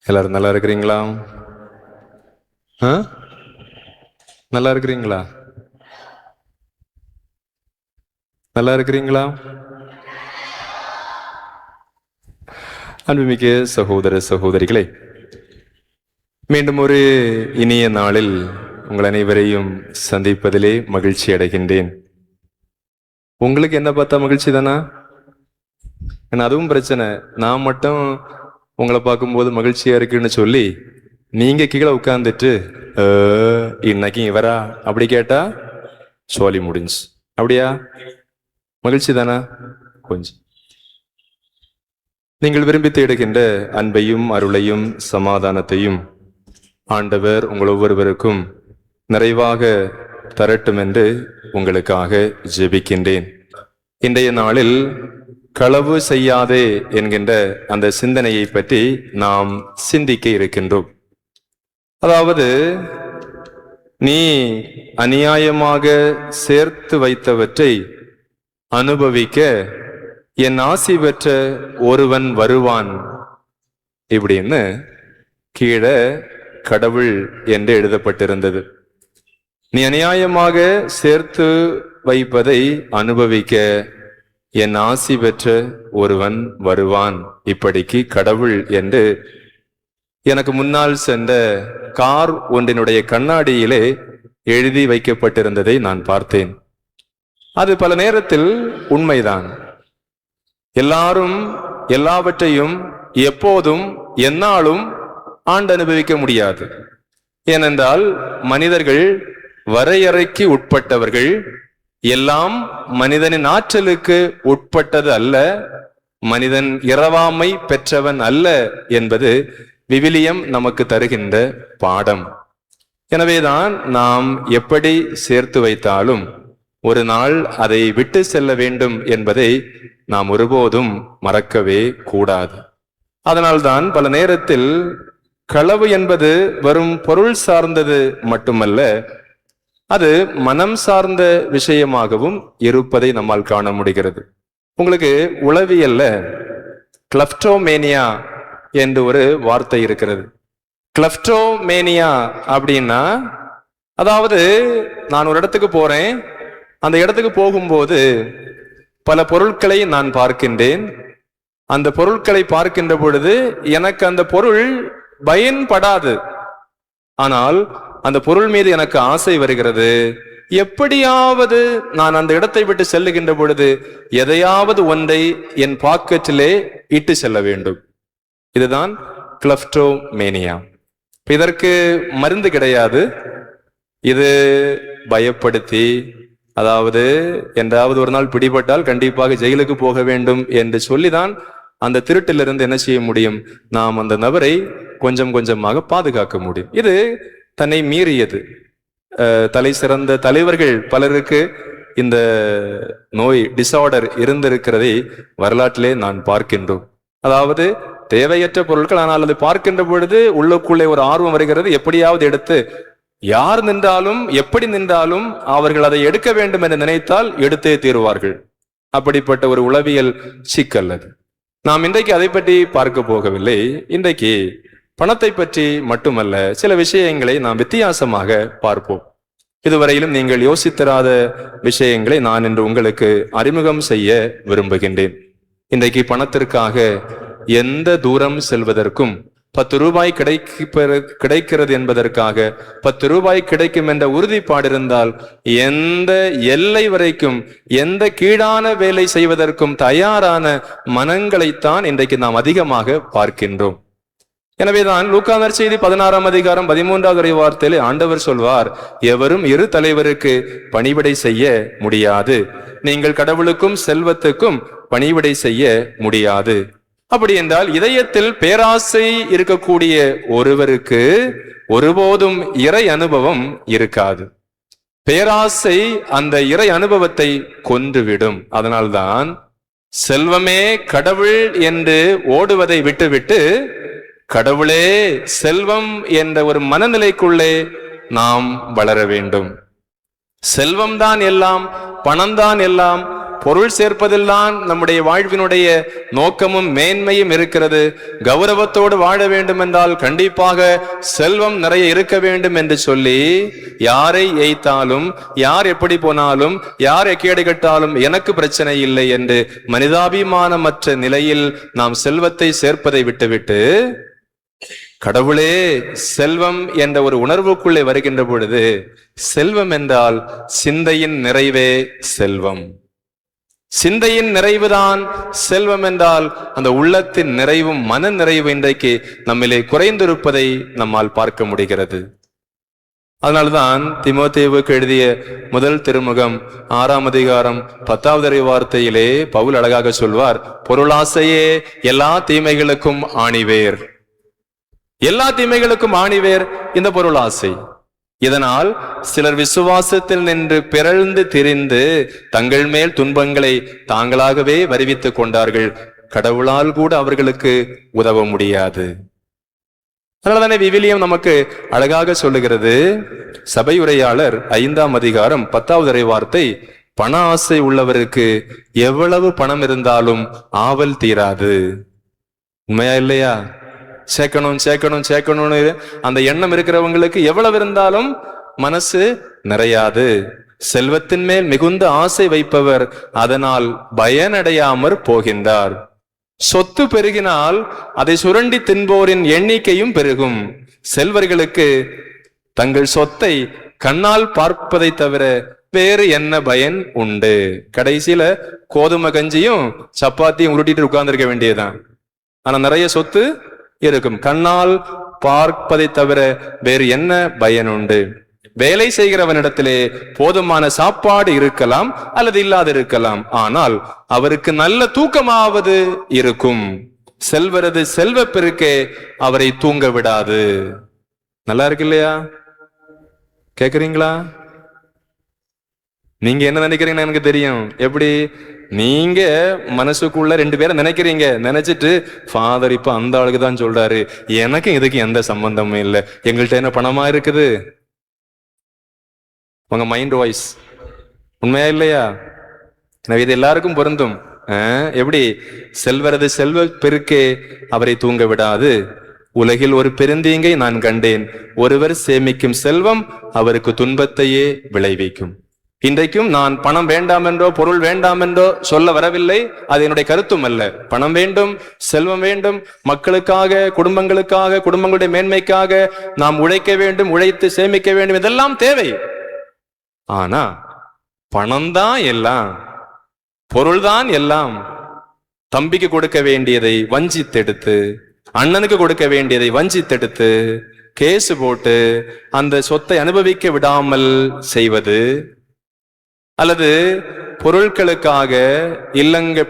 எல்லாரும் நல்லா இருக்கிறீங்களா? நல்லா இருக்கிறீங்களா? நல்லா இருக்கிறீங்களா? அன்புமிக்க சகோதர சகோதரிகளே, மீண்டும் ஒரு இனிய நாளில் உங்கள் அனைவரையும் சந்திப்பதிலே மகிழ்ச்சி அடைகின்றேன். உங்களுக்கு என்ன பார்த்தா மகிழ்ச்சி தானா? அதுவும் பிரச்சனை. நான் மட்டும் உங்களை பார்க்கும்போது மகிழ்ச்சியா இருக்குன்னு சொல்லி நீங்க கீழே உட்கார்ந்துட்டு இன்னைக்கு இவரா அப்படி கேட்டா சோலி முடிஞ்சு. அப்படியா? மகிழ்ச்சி தானா? கொஞ்சம் நீங்கள் விரும்பி தேடுகின்ற அன்பையும் அருளையும் சமாதானத்தையும் ஆண்டவர் உங்கள் ஒவ்வொருவருக்கும் நிறைவாக தரட்டும் என்று உங்களுக்காக ஜெபிக்கின்றேன். இன்றைய நாளில் களவு செய்யாதே என்கின்ற அந்த சிந்தனையை பற்றி நாம் சிந்திக்க இருக்கின்றோம். அதாவது, நீ அநியாயமாக சேர்த்து வைத்தவற்றை அனுபவிக்க என் ஆசி பெற்ற ஒருவன் வருவான் இப்படின்னு கீழே கடவுள் என்று எழுதப்பட்டிருந்தது. நீ அநியாயமாக சேர்த்து வைப்பதை அனுபவிக்க என் ஆசி பெற்ற ஒருவன் வருவான், இப்படிக்கு கடவுள் என்று எனக்கு முன்னால் சென்ற கார் ஒன்றினுடைய கண்ணாடியிலே எழுதி வைக்கப்பட்டிருந்ததை நான் பார்த்தேன். அது பல நேரத்தில் உண்மைதான். எல்லாரும் எல்லாவற்றையும் எப்போதும் எந்நாளும் ஆண்டு அனுபவிக்க முடியாது. ஏனென்றால் மனிதர்கள் வரையறைக்கு உட்பட்டவர்கள். எல்லாம் மனிதனின் ஆற்றலுக்கு உட்பட்டது அல்ல, மனிதன் இரவாமை பெற்றவன் அல்ல என்பது விவிலியம் நமக்கு தருகின்ற பாடம். எனவேதான் நாம் எப்படி சேர்த்து வைத்தாலும் ஒரு நாள் அதை விட்டு செல்ல வேண்டும் என்பதை நாம் ஒருபோதும் மறக்கவே கூடாது. அதனால்தான் பல நேரத்தில் களவு என்பது வெறும் பொருள் சார்ந்தது மட்டுமல்ல, அது மனம் சார்ந்த விஷயமாகவும் இருப்பதை நம்மால் காண முடிகிறது. உங்களுக்கு உளவியல்ல கிளப்டோமேனியா என்று ஒரு வார்த்தை இருக்கிறது. கிளப்டோமேனியா அப்படின்னா, அதாவது நான் ஒரு இடத்துக்கு போறேன், அந்த இடத்துக்கு போகும்போது பல பொருட்களை நான் பார்க்கின்றேன். அந்த பொருட்களை பார்க்கின்ற பொழுது எனக்கு அந்த பொருள் பயன்படாது, ஆனால் அந்த பொருள் மீது எனக்கு ஆசை வருகிறது. எப்படியாவது நான் அந்த இடத்தை விட்டு செல்லுகின்ற பொழுது எதையாவது ஒன்றை என் பாக்கெட்டிலே இட்டு செல்ல வேண்டும். இதுதான் கிளப்டோமேனியா. இதற்கு மருந்து கிடையாது. இது பயப்படுத்தி, அதாவது என்றாவது ஒரு நாள் பிடிபட்டால் கண்டிப்பாக ஜெயிலுக்கு போக வேண்டும் என்று சொல்லிதான் அந்த திருட்டிலிருந்து என்ன செய்ய முடியும்? நாம் அந்த நபரை கொஞ்சம் கொஞ்சமாக பாதுகாக்க முடியும். இது தன்னை மீறியது. தலை சிறந்த தலைவர்கள் பலருக்கு இந்த நோய் டிசார்டர் இருந்திருக்கிறதை வரலாற்றிலே நான் பார்க்கின்றோம். அதாவது தேவையற்ற பொருட்கள், ஆனால் அதை பார்க்கின்ற பொழுது உள்ளுக்குள்ளே ஒரு ஆர்வம் வருகிறது. எப்படியாவது எடுத்து, யார் நின்றாலும் எப்படி நின்றாலும் அவர்கள் அதை எடுக்க வேண்டும் என்று நினைத்தால் எடுத்தே தீருவார்கள். அப்படிப்பட்ட ஒரு உளவியல் சிக்கல் அது. நாம் இன்றைக்கு அதை பற்றி பார்க்க போகவில்லை. இன்றைக்கு பணத்தை பற்றி மட்டுமல்ல, சில விஷயங்களை நாம் வித்தியாசமாக பார்ப்போம். இதுவரையிலும் நீங்கள் யோசித்திராத விஷயங்களை நான் இன்று உங்களுக்கு அறிமுகம் செய்ய விரும்புகின்றேன். இன்றைக்கு பணத்திற்காக எந்த தூரம் செல்வதற்கும் 10 ரூபாய் கிடைக்கிறது என்பதற்காக 10 ரூபாய் கிடைக்கும் என்ற உறுதிப்பாடு இருந்தால் எந்த எல்லை வரைக்கும் எந்த கீழான வேலை செய்வதற்கும் தயாரான மனங்களைத்தான் இன்றைக்கு நாம் அதிகமாக பார்க்கின்றோம். எனவேதான் லூக்கா நற்செய்தி 16ஆம் அதிகாரம் 13வது வார்த்தையிலே ஆண்டவர் சொல்வார், எவரும் இரு தலைவருக்கு பணிவிடை செய்ய முடியாது. நீங்கள் கடவுளுக்கும் செல்வத்துக்கும் பணிவிடை செய்ய முடியாது. அப்படி என்றால் இதயத்தில் பேராசை இருக்கக்கூடிய ஒருவருக்கு ஒருபோதும் இறை அனுபவம் இருக்காது. பேராசை அந்த இறை அனுபவத்தை கொன்றுவிடும். அதனால்தான் செல்வமே கடவுள் என்று ஓடுவதை விட்டுவிட்டு கடவுளே செல்வம் என்ற ஒரு மனநிலைக்குள்ளே நாம் வளர வேண்டும். செல்வம்தான் எல்லாம், பணம்தான் எல்லாம், பொருள் சேர்ப்பதில்தான் நம்முடைய வாழ்வினுடைய நோக்கமும் மேன்மையும் இருக்கிறது. கௌரவத்தோடு வாழ வேண்டும் என்றால் கண்டிப்பாக செல்வம் நிறைய இருக்க வேண்டும் என்று சொல்லி யாரை ஏய்த்தாலும், யார் எப்படி போனாலும், யார் எக்கேடு கட்டாலும் எனக்கு பிரச்சனை இல்லை என்று மனிதாபிமானமற்ற நிலையில் நாம் செல்வத்தை சேர்ப்பதை விட்டுவிட்டு, கடவுளே செல்வம் என்ற ஒரு உணர்வுக்குள்ளே வருகின்ற பொழுது, செல்வம் என்றால் சிந்தையின் நிறைவே செல்வம். சிந்தையின் நிறைவுதான் செல்வம் என்றால் அந்த உள்ளத்தின் நிறைவும் மன நிறைவு இன்றைக்கு நம்மிலே குறைந்திருப்பதை நம்மால் பார்க்க முடிகிறது. அதனால்தான் தீமோத்தேயுவுக்கு எழுதிய முதல் திருமுகம் 6ஆம் அதிகாரம் 10வது வார்த்தையிலே பவுல் அழகாக சொல்வார், பொருளாசையே எல்லா தீமைகளுக்கும் ஆணிவேர். எல்லா தீமைகளுக்கும் ஆணிவேர் இந்த பொருளாசை. இதனால் சிலர் விசுவாசத்தில் நின்று பிறழ்ந்து திரிந்து தங்கள் மேல் துன்பங்களை தாங்களாகவே வருவித்துக் கொண்டார்கள். கடவுளால் கூட அவர்களுக்கு உதவ முடியாது. அதனால்தானே விவிலியம் நமக்கு அழகாக சொல்லுகிறது. சபையுரையாளர் 5ஆம் அதிகாரம் 10வது வார்த்தை, பண ஆசை உள்ளவருக்கு எவ்வளவு பணம் இருந்தாலும் ஆவல் தீராது. உண்மையா இல்லையா? சேர்க்கணும் சேர்க்கணும் சேர்க்கணும்னு அந்த எண்ணம் இருக்கிறவங்களுக்கு எவ்வளவு இருந்தாலும் மனசு நிறையாது. செல்வத்தின் மேல் மிகுந்த ஆசை வைப்பவர் அதனால் பயனடையாமற் போகின்றார். சொத்து பெருகினால் அதை சுரண்டி தின்போரின் எண்ணிக்கையும் பெருகும். செல்வர்களுக்கு தங்கள் சொத்தை கண்ணால் பார்ப்பதை தவிர வேறு என்ன பயன் உண்டு? கடைசியில கோதுமை கஞ்சியும் சப்பாத்தியும் உருட்டிட்டு உட்கார்ந்துருக்க வேண்டியதுதான். ஆனா நிறைய சொத்து இருக்கும். கண்ணால் பார்ப்பதை தவிர வேறு என்ன பயன் உண்டு? வேலை செய்கிறவனிடத்திலே போதுமான சாப்பாடு இருக்கலாம் அல்லது இல்லாது இருக்கலாம், ஆனால் அவருக்கு நல்ல தூக்கமாவது இருக்கும். செல்வரது செல்வ பெருக்கே அவரை தூங்க விடாது. நல்லா இருக்கு இல்லையா? கேக்குறீங்களா? நீங்க என்ன நினைக்கிறீங்கன்னு எனக்கு தெரியும். எப்படி நீங்க மனசுக்குள்ள 2 பேரை நினைக்கிறீங்க, நினைச்சிட்டு ஃபாதர் இப்ப அந்த ஆளுக்கு தான் சொல்றாரு, எனக்கு இதுக்கு எந்த சம்பந்தமும் இல்லை, எங்கள்கிட்ட என்ன பணமா இருக்குது. உங்க மைண்ட் வாய்ஸ் உண்மையா இல்லையா? இது எல்லாருக்கும் பொருந்தும். எப்படி செல்வரது செல்வ பெருக்கே அவரை தூங்க விடாது. உலகில் ஒரு பெருந்தீங்கை நான் கண்டேன், ஒருவர் சேமிக்கும் செல்வம் அவருக்கு துன்பத்தையே விளைவிக்கும். இன்றைக்கும் நான் பணம் வேண்டாம் என்றோ பொருள் வேண்டாம் என்றோ சொல்ல வரவில்லை. அது என்னுடைய கருத்தும் அல்ல. பணம் வேண்டும், செல்வம் வேண்டும், மக்களுக்காக, குடும்பங்களுக்காக, குடும்பங்களுடைய மேன்மைக்காக நாம் உழைக்க வேண்டும், உழைத்து சேமிக்க வேண்டும், இதெல்லாம் தேவை. ஆனா பணம்தான் எல்லாம், பொருள்தான் எல்லாம். தம்பிக்கு கொடுக்க வேண்டியதை வஞ்சித்தெடுத்து, அண்ணனுக்கு கொடுக்க வேண்டியதை வஞ்சித்தெடுத்து கேஸ் போட்டு அந்த சொத்தை அனுபவிக்க விடாமல் செய்வது, அல்லது பொருட்களுக்காக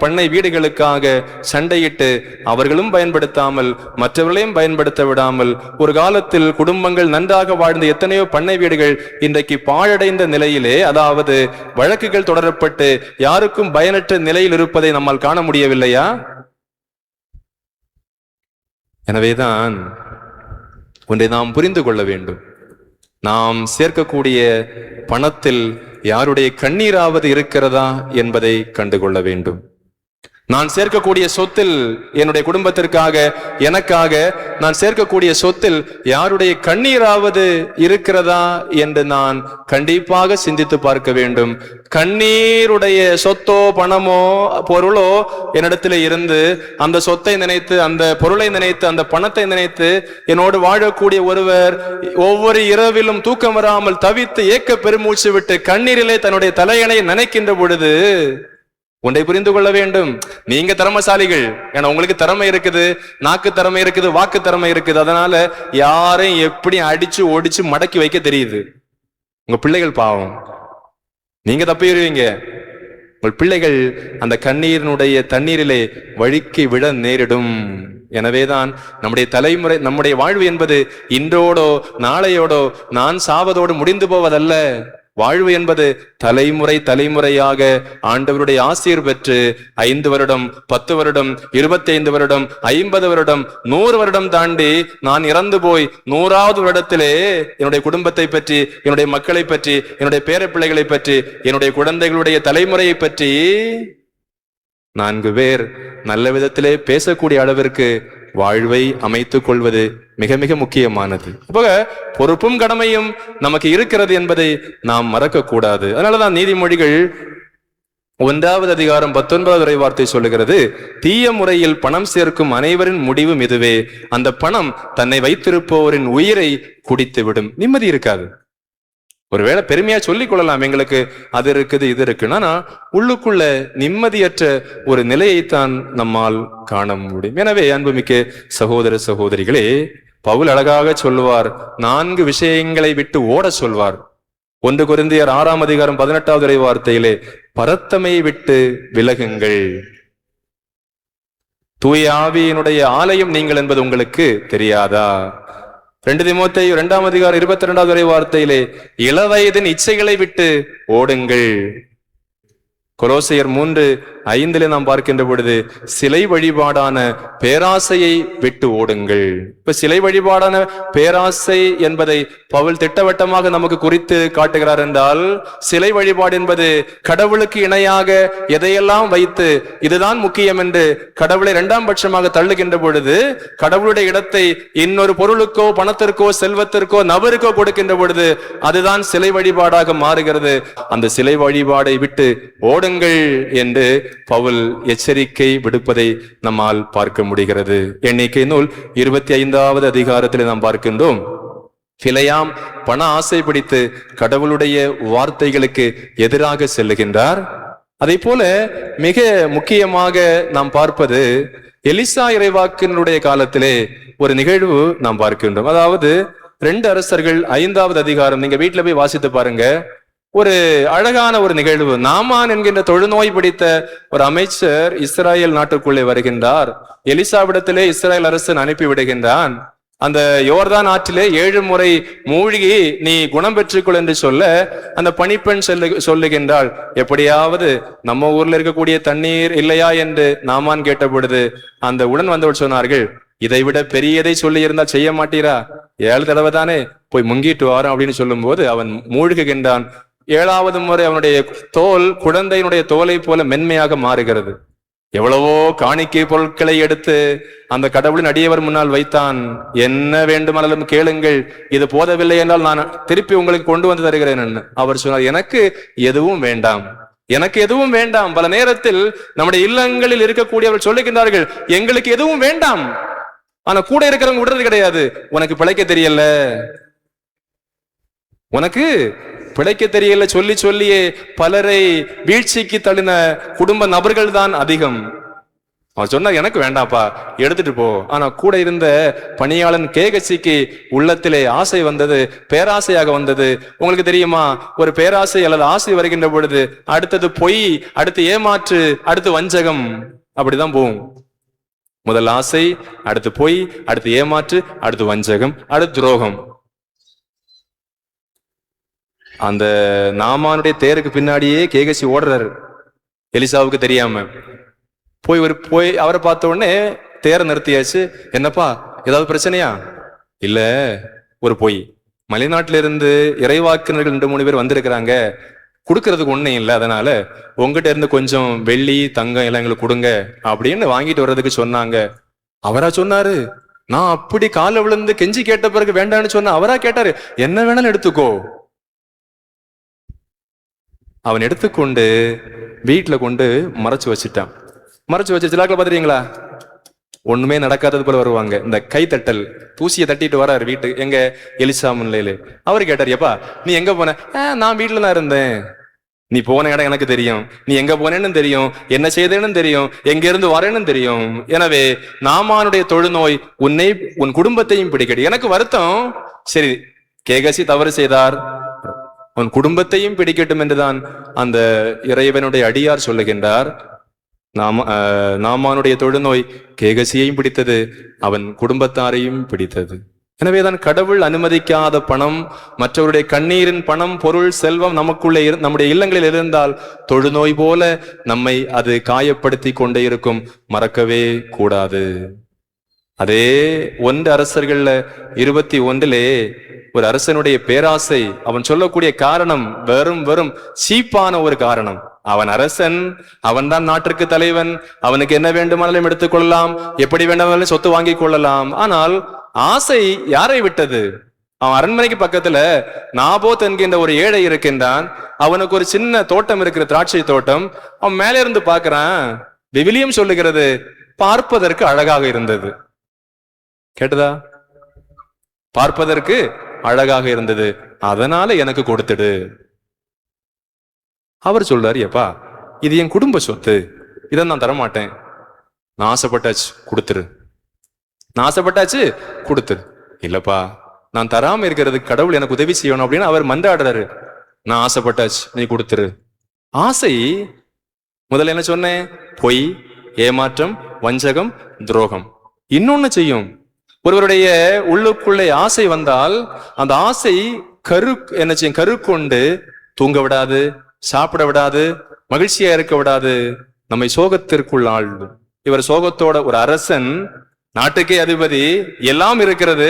பண்ணை வீடுகளுக்காக சண்டையிட்டு அவர்களும் பயன்படுத்தாமல் மற்றவர்களையும் பயன்படுத்த விடாமல் ஒரு காலத்தில் குடும்பங்கள் நன்றாக வாழ்ந்த எத்தனையோ பண்ணை வீடுகள் இன்றைக்கு பாழடைந்த நிலையிலே, அதாவது வழக்குகள் தொடரப்பட்டு யாருக்கும் பயனற்ற நிலையில் இருப்பதை நம்மால் காண முடியவில்லையா? எனவேதான் ஒன்றை நாம் புரிந்து கொள்ள வேண்டும். நாம் சேர்க்கக்கூடிய பணத்தில் யாருடைய கண்ணீராவது இருக்கிறதா என்பதை கண்டுகொள்ள வேண்டும். நான் சேர்க்கக்கூடிய சொத்தில், என்னுடைய குடும்பத்திற்காக, எனக்காக நான் சேர்க்கக்கூடிய சொத்தில் யாருடைய கண்ணீராவது இருக்கிறதா என்று நான் கண்டிப்பாக சிந்தித்து பார்க்க வேண்டும். கண்ணீருடைய சொத்தோ பணமோ பொருளோ என்னிடத்தில் இருந்து அந்த சொத்தை நினைத்து, அந்த பொருளை நினைத்து, அந்த பணத்தை நினைத்து என்னோடு வாழக்கூடிய ஒருவர் ஒவ்வொரு இரவிலும் தூக்கம் வராமல் தவித்து ஏக்க பெருமூச்சு விட்டு கண்ணீரிலே தன்னுடைய தலையணை நினைக்கின்ற பொழுது ஒன்றை புரிந்து கொள்ள வேண்டும். நீங்க திறமைசாலிகள், ஏன்னா உங்களுக்கு திறமை இருக்குது, நாக்கு திறமை இருக்குது, வாக்கு திறமை இருக்குது. அதனால யாரையும் எப்படி அடிச்சு ஒடிச்சு மடக்கி வைக்க தெரியுது. உங்க பிள்ளைகள் பாவம், நீங்க தப்பிடுவீங்க. உங்கள் பிள்ளைகள் அந்த கண்ணீரினுடைய தண்ணீரிலே வழுக்கி விட நேரிடும். எனவேதான் நம்முடைய தலைமுறை, நம்முடைய வாழ்வு என்பது இன்றோடோ நாளையோடோ நான் சாவதோடு முடிந்து போவதல்ல. வாழ்வு என்பது தலைமுறை தலைமுறையாக ஆண்டவருடைய ஆசீர் பெற்று 5 வருடம், 10 வருடம், 25 வருடம், 50 வருடம், 100 வருடம் தாண்டி நான் இறந்து போய் 100வது வருடத்திலே என்னுடைய குடும்பத்தை பற்றி, என்னுடைய மக்களை பற்றி, என்னுடைய பேர பிள்ளைகளை பற்றி, என்னுடைய குழந்தைகளுடைய தலைமுறையை பற்றி 4 பேர் நல்ல விதத்திலே பேசக்கூடிய அளவிற்கு வாழ்வை அமைத்துக் கொள்வது மிக மிக முக்கியமானது. பொறுப்பும் கடமையும் நமக்கு இருக்கிறது என்பதை நாம் மறக்க கூடாது. அதனாலதான் நீதிமொழிகள் 1வது அதிகாரம் 19வது இறைவார்த்தை சொல்லுகிறது, தீய முறையில் பணம் சேர்க்கும் அனைவரின் முடிவும் இதுவே, அந்த பணம் தன்னை வைத்திருப்பவரின் உயிரை குடித்துவிடும். நிம்மதி இருக்காது. ஒருவேளை பெருமையா சொல்லிக் கொள்ளலாம், எங்களுக்கு அது இருக்குது இது இருக்குன்னு, ஆனா உள்ளுக்குள்ள நிம்மதியற்ற ஒரு நிலையைத்தான் நம்மால் காண முடியும். எனவே அன்புமிக்க சகோதர சகோதரிகளே, பவுல் அழகாக சொல்லுவார், 4 விஷயங்களை விட்டு ஓட சொல்வார். 1 கொரிந்தியர் 6ஆம் அதிகாரம் 18வது இறைவார்த்தையிலே, பரத்தமையை விட்டு விலகுங்கள், தூய ஆவியினுடைய ஆலயம் நீங்கள் என்பது உங்களுக்கு தெரியாதா? 2 தீமோத்தேயு 2ஆம் அதிகாரம் 22வது இறைவார்த்தையிலே, இளவயதின் இச்சைகளை விட்டு ஓடுங்கள். கொலோசையர் 3:5 நாம் பார்க்கின்ற பொழுது, சிலை வழிபாடான பேராசையை விட்டு ஓடுங்கள். இப்ப சிலை வழிபாடான பேராசை என்பதை பவுல் திட்டவட்டமாக நமக்கு குறித்து காட்டுகிறார் என்றால், சிலை வழிபாடு என்பது கடவுளுக்கு இணையாக எதையெல்லாம் வைத்து இதுதான் முக்கியம் என்று கடவுளை 2ஆம் பட்சமாக தள்ளுகின்ற பொழுது, கடவுளுடைய இடத்தை இன்னொரு பொருளுக்கோ, பணத்திற்கோ, செல்வத்திற்கோ, நபருக்கோ கொடுக்கின்ற பொழுது அதுதான் சிலை வழிபாடாக மாறுகிறது. அந்த சிலை வழிபாடை விட்டு ஓடுங்கள் என்று பவுல் எச்சரிக்கை விடுப்பதை நம்மால் பார்க்க முடிகிறது. எண்ணிக்கை நூல் 25வது அதிகாரத்தில் நாம் பார்க்கின்றோம், பிலேயாம் பண ஆசை பிடித்து கடவுளுடைய வார்த்தைகளுக்கு எதிராக செல்லுகின்றார். அதே போல மிக முக்கியமாக நாம் பார்ப்பது, எலிசா இறைவாக்கினுடைய காலத்திலே ஒரு நிகழ்வு நாம் பார்க்கின்றோம். அதாவது 2 அரசர்கள் 5வது அதிகாரம், நீங்க வீட்டுல போய் வாசித்து பாருங்க. ஒரு அழகான ஒரு நிகழ்வு. நாமான் என்கின்ற தொழுநோய் பிடித்த ஒரு அமைச்சர் இஸ்ராயல் நாட்டுக்குள்ளே வருகின்றார். எலிசாவிடத்திலே இஸ்ராயல் அரசன் அனுப்பி விடுகின்றான். அந்த யோர்தான் ஆற்றிலே 7 முறை மூழ்கி நீ குணம் பெற்றுக்கொள் என்று சொல்ல, அந்த பணிப்பெண் சொல்லுகின்றாள், எப்படியாவது நம்ம ஊர்ல இருக்கக்கூடிய தண்ணீர் இல்லையா என்று நாமான் கேட்ட பொழுது அந்த உடன் வந்தவர் சொன்னார்கள், இதைவிட பெரியதை சொல்லி இருந்தால் செய்ய மாட்டீரா? 7 தடவை தானே, போய் முங்கிட்டு வாரம் அப்படின்னு சொல்லும் போது அவன் மூழ்குகின்றான். 7வது முறை அவனுடைய தோல் குழந்தையினுடைய தோலை போல மென்மையாக மாறுகிறது. எவ்வளவோ காணிக்கை பொருட்களை எடுத்து அந்த கடவுளின் அடியவர் முன்னால் வைத்தான். என்ன வேண்டுமானாலும் கேளுங்கள், இது போதவில்லை என்றால் நான் திருப்பி உங்களுக்கு கொண்டு வந்து தருகிறேன். அவர் சொன்னார், எனக்கு எதுவும் வேண்டாம், எனக்கு எதுவும் வேண்டாம். பல நேரத்தில் நம்முடைய இல்லங்களில் இருக்கக்கூடியவர்கள் சொல்லுகின்றார்கள், எங்களுக்கு எதுவும் வேண்டாம், ஆனா கூட இருக்கிறவங்க விடுறது கிடையாது. உனக்கு பிழைக்க தெரியல, உனக்கு பிழைக்க தெரியல சொல்லி சொல்லியே பலரை வீழ்ச்சிக்கு தள்ளின குடும்ப நபர்கள் தான் அதிகம். அவன் சொன்னா, எனக்கு வேண்டாப்பா, எடுத்துட்டு போ. ஆனா கூட இருந்த பணியாளன் கேகசிக்கு உள்ளத்திலே ஆசை வந்தது, பேராசையாக வந்தது. உங்களுக்கு தெரியுமா, ஒரு பேராசை அல்லது ஆசை வருகின்ற பொழுது அடுத்தது பொய், அடுத்து ஏமாற்று, அடுத்து வஞ்சகம், அப்படிதான் போகும். முதல் ஆசை, அடுத்து பொய், அடுத்து ஏமாற்று, அடுத்து வஞ்சகம், அடுத்து துரோகம். அந்த நாமானுடைய தேருக்கு பின்னாடியே கேகசி ஓடுறாரு, எலிசாவுக்கு தெரியாம. போய் அவரை பார்த்த உடனே தேரை நிறுத்தியாச்சு. என்னப்பா, ஏதாவது பிரச்சனையா? இல்ல, ஒரு பொய். மலைநாட்டில இருந்து இறைவாக்கினர்கள் 2-3 பேர் வந்திருக்கிறாங்க, கொடுக்கறதுக்கு ஒண்ணும் இல்லை, அதனால உங்ககிட்ட இருந்து கொஞ்சம் வெள்ளி தங்கம் எல்லாம் எங்களுக்கு கொடுங்க அப்படின்னு வாங்கிட்டு வர்றதுக்கு சொன்னாங்க. அவரா சொன்னாரு? நான் அப்படி கால விழுந்து கெஞ்சி கேட்ட பிறகு வேண்டான்னு சொன்ன அவரா கேட்டாரு, என்ன வேணாலும் எடுத்துக்கோ. அவன் எடுத்துக்கொண்டு வீட்டுல கொண்டு மறைச்சு வச்சுட்டான். மறைச்சு வச்சு சிலாக்களை பாத்துறீங்களா, ஒண்ணுமே நடக்காதது போல வருவாங்க. இந்த கைத்தட்டல், தூசியை தட்டிட்டு வராரு வீட்டுக்கு, எங்க எலிசா முன்னிலையில. அவரு கேட்டாரு, எப்பா நீ எங்க போன? நான் வீட்டுல தான் இருந்தேன். நீ போன இடம் எனக்கு தெரியும், நீ எங்க போனேன்னு தெரியும், என்ன செய்தேன்னு தெரியும், எங்க இருந்து வரேன்னு தெரியும். எனவே நாமானுடைய தொழுநோய் உன்னை உன் குடும்பத்தையும் பிடிக்கடி. எனக்கு வருத்தம், சரி கேகசி தவறு செய்தார், உன் குடும்பத்தையும் பிடிக்கட்டும் என்றுதான் அந்த இறைவனுடைய அடியார் சொல்லுகின்றார். நாமானுடைய தொழுநோய் கேகசியையும் பிடித்தது, அவன் குடும்பத்தாரையும் பிடித்தது. எனவேதான் கடவுள் அனுமதிக்காத பணம், மற்றவருடைய கண்ணீரின் பணம், பொருள், செல்வம் நமக்குள்ளே நம்முடைய இல்லங்களில் இருந்தால் தொழுநோய் போல நம்மை அது காயப்படுத்தி கொண்டே இருக்கும். மறக்கவே கூடாது. அதே 1 அரசர்கள்ல 21 ஒரு அரசனுடைய பேராசை, அவன் சொல்லக்கூடிய காரணம் வெறும் சீப்பான ஒரு காரணம். அவன் அரசன், அவன் தான் நாட்டிற்கு தலைவன், அவனுக்கு என்ன வேண்டுமானாலும் எடுத்துக்கொள்ளலாம், எப்படி வேண்டுமானாலும் சொத்து வாங்கி கொள்ளலாம். ஆனால் ஆசை யாரை விட்டது? அவன் அரண்மனைக்கு பக்கத்துல நாபோத் என்கின்ற ஒரு ஏழை இருக்கின்றான். அவனுக்கு ஒரு சின்ன தோட்டம் இருக்கிற, திராட்சை தோட்டம். அவன் மேலே இருந்து பார்க்கிறான். விவிலியம் சொல்லுகிறது, பார்ப்பதற்கு அழகாக இருந்தது. கேட்டதா? பார்ப்பதற்கு அழகாக இருந்தது, அதனால எனக்கு கொடுத்துடு. அவர் சொல்றாரு, எப்பா இது என் குடும்ப சொத்து, இதை நான் தரமாட்டேன். நான் ஆசைப்பட்டாச்சு கொடுத்துரு, நான் ஆசைப்பட்டாச்சு கொடுத்துரு. இல்லப்பா, நான் தராம இருக்கிறதுக்கு கடவுள் எனக்கு உதவி செய்யணும் அப்படின்னு அவர் மன்றாடுறாரு. நான் ஆசைப்பட்டாச்சு, நீ கொடுத்துரு. ஆசை முதல்ல என்ன சொன்னேன்? பொய், ஏமாற்றம், வஞ்சகம், துரோகம். இன்னொன்னு செய்யும். ஒருவருடைய உள்ளுக்குள்ளே ஆசை வந்தால் அந்த ஆசை என்ன செய்யும்? கருக்கொண்டு தூங்க விடாது, சாப்பிட விடாது, மகிழ்ச்சியா இருக்க விடாது, நம்மை சோகத்திற்குள் ஆழ்ந்து. இவர் சோகத்தோட ஒரு அரசன், நாட்டுக்கே அதிபதி, எல்லாம் இருக்கிறது,